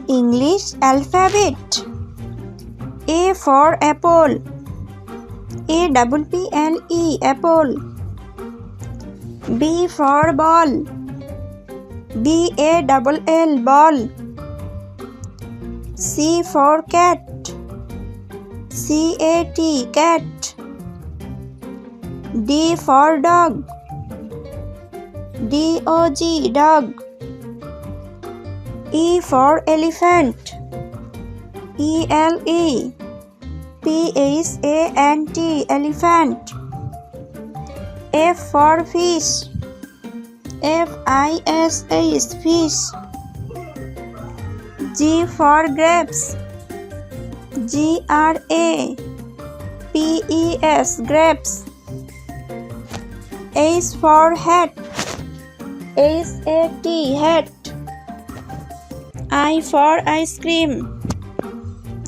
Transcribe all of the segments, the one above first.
English alphabet. A for apple. APPLE apple. B for ball. BALL ball. C for cat. CAT cat. D for dog. DOG dog. E for elephant. ELEPHANT elephant. F for fish. FISH fish. G for grapes. GRAPES grapes. H for hat. HAT hat. I for ice cream.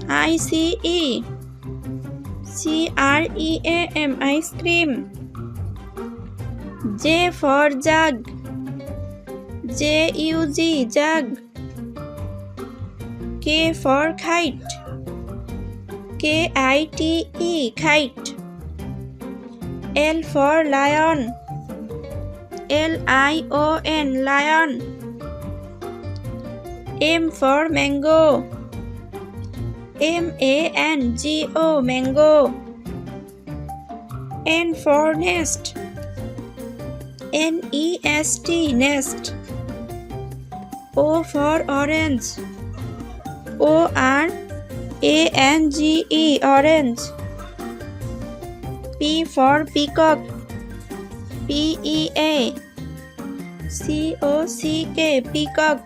ICECREAM ice cream. J for jug. JUG jug. K for kite. KITE kite. L for lion. LION lion. M for mango. MANGO mango. N for nest. NEST nest. O for orange. ORANGE orange. P for peacock. PEACOCK peacock.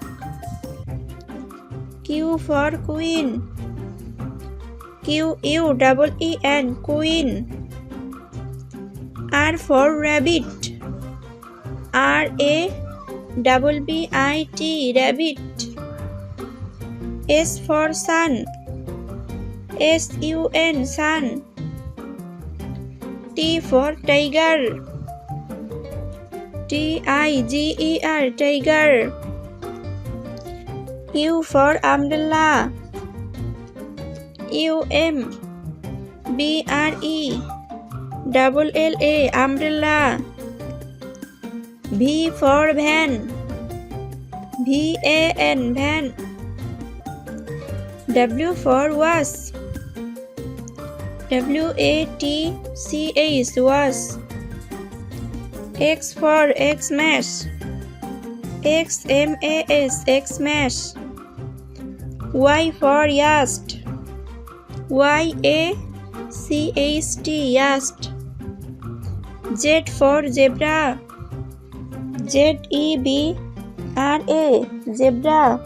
Q for queen. QUEEN queen. R for rabbit. RABBIT rabbit. S for sun. SUN sun. T for tiger. TIGER tiger. U for umbrella. UMBRELLA umbrella. V for van. VAN van. W for was. WATCH was. X for Xmas. XMAS Xmas. Y for yast. YACHT yast. Z for zebra. ZEBRA zebra.